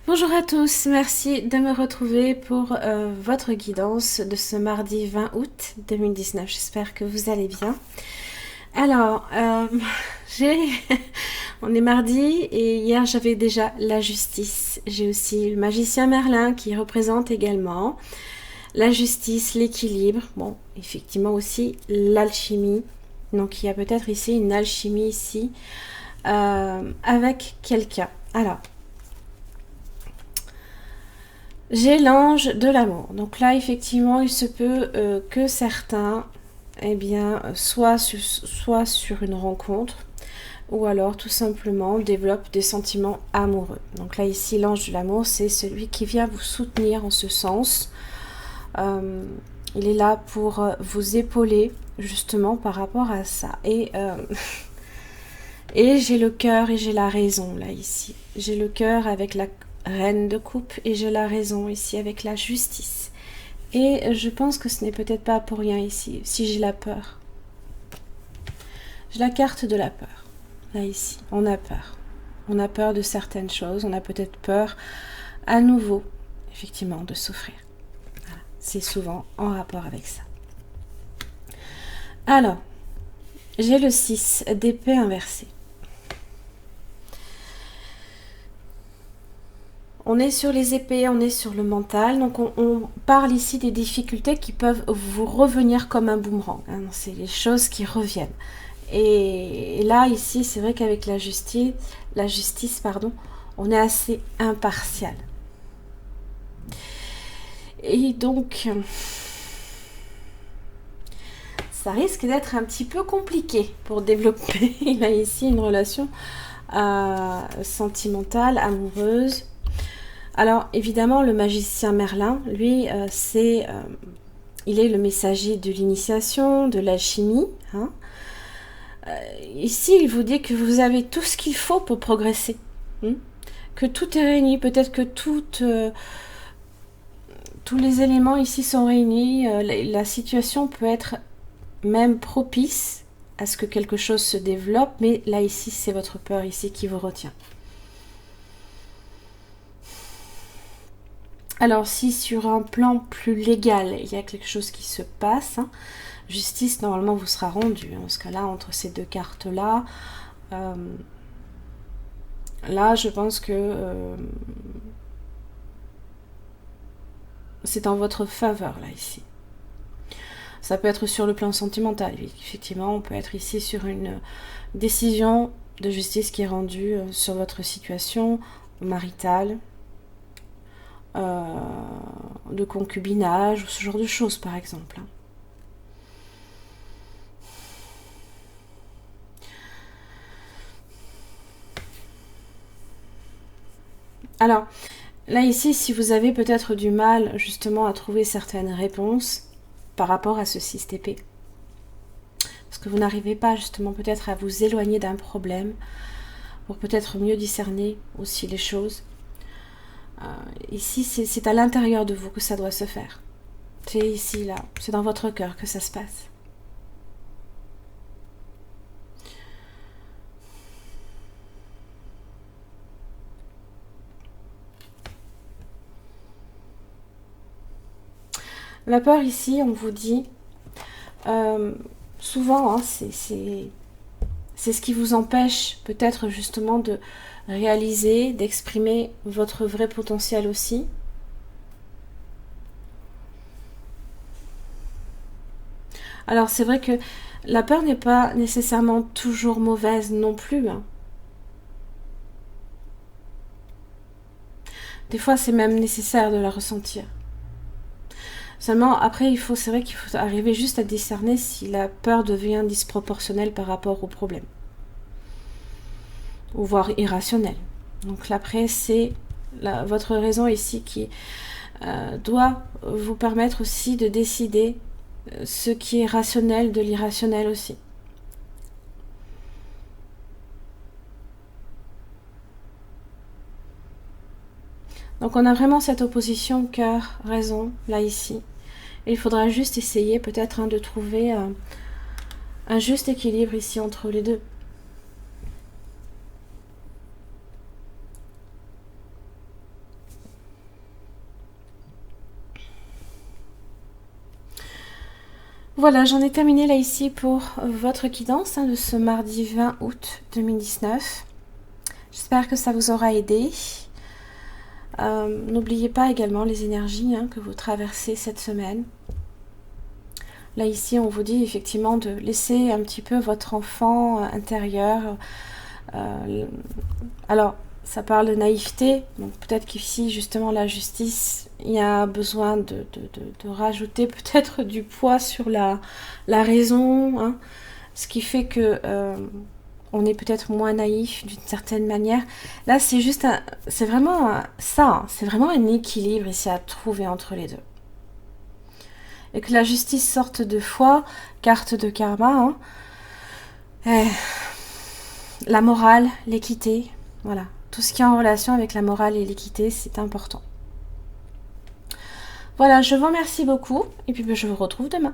Bonjour à tous, merci de me retrouver pour votre guidance de ce mardi 20 août 2019. J'espère que vous allez bien. Alors, j'ai... on est mardi et hier j'avais déjà la justice. J'ai aussi le magicien Merlin qui représente également la justice, l'équilibre. Bon, effectivement aussi l'alchimie. Donc il y a peut-être ici une alchimie ici avec quelqu'un. Alors, j'ai l'ange de l'amour. Donc là, effectivement, il se peut que certains, eh bien, soit sur une rencontre, ou alors tout simplement développent des sentiments amoureux. Donc là, ici, l'ange de l'amour, c'est celui qui vient vous soutenir en ce sens. Il est là pour vous épauler, justement, par rapport à ça. Et j'ai le cœur et j'ai la raison, là, ici. J'ai le cœur avec la reine de coupe et j'ai la raison ici avec la justice. Et je pense que ce n'est peut-être pas pour rien ici, si j'ai la peur. J'ai la carte de la peur. Là, ici, on a peur. On a peur de certaines choses, on a peut-être peur à nouveau, effectivement, de souffrir. Voilà. C'est souvent en rapport avec ça. Alors, j'ai le 6 d'épée inversée. On est sur les épées, on est sur le mental, donc on parle ici des difficultés qui peuvent vous revenir comme un boomerang. Hein, c'est les choses qui reviennent. Et là, ici, c'est vrai qu'avec la justice, pardon, on est assez impartial. Et donc, ça risque d'être un petit peu compliqué pour développer là ici une relation sentimentale, amoureuse. Alors évidemment, le magicien Merlin, lui, il est le messager de l'initiation, de l'alchimie. Hein. Ici, il vous dit que vous avez tout ce qu'il faut pour progresser. Hein, que tout est réuni, peut-être que tous les éléments ici sont réunis. La situation peut être même propice à ce que quelque chose se développe, mais là, ici, c'est votre peur ici qui vous retient. Alors si sur un plan plus légal, il y a quelque chose qui se passe, hein, justice normalement vous sera rendue. Dans ce cas-là, entre ces deux cartes-là, là je pense que c'est en votre faveur là ici. Ça peut être sur le plan sentimental, effectivement, on peut être ici sur une décision de justice qui est rendue sur votre situation maritale, de concubinage ou ce genre de choses par exemple. Alors là ici, si vous avez peut-être du mal justement à trouver certaines réponses par rapport à ce 6 TP, parce que vous n'arrivez pas justement peut-être à vous éloigner d'un problème pour peut-être mieux discerner aussi les choses. Ici, c'est à l'intérieur de vous que ça doit se faire. C'est ici, là, c'est dans votre cœur que ça se passe. La peur ici, on vous dit, souvent, hein, c'est ce qui vous empêche peut-être justement de réaliser, d'exprimer votre vrai potentiel aussi. Alors c'est vrai que la peur n'est pas nécessairement toujours mauvaise non plus. Hein. Des fois c'est même nécessaire de la ressentir. Seulement après c'est vrai qu'il faut arriver juste à discerner si la peur devient disproportionnelle par rapport au problème. Ou voire irrationnelle. Donc après c'est votre raison ici qui doit vous permettre aussi de décider ce qui est rationnel de l'irrationnel aussi. Donc on a vraiment cette opposition cœur-raison, là ici. Et il faudra juste essayer peut-être de trouver un juste équilibre ici entre les deux. Voilà, j'en ai terminé là ici pour votre guidance de ce mardi 20 août 2019. J'espère que ça vous aura aidé. N'oubliez pas également les énergies que vous traversez cette semaine. Là ici, on vous dit effectivement de laisser un petit peu votre enfant intérieur. Alors, ça parle de naïveté, donc peut-être qu'ici, justement, la justice, il y a besoin de rajouter peut-être du poids sur la raison, ce qui fait que on est peut-être moins naïf d'une certaine manière. Là, c'est juste, c'est vraiment ça, c'est vraiment un équilibre ici à trouver entre les deux. Et que la justice sorte de foi, carte de karma, la morale, l'équité, voilà. Tout ce qui est en relation avec la morale et l'équité, c'est important. Voilà, je vous remercie beaucoup et puis je vous retrouve demain.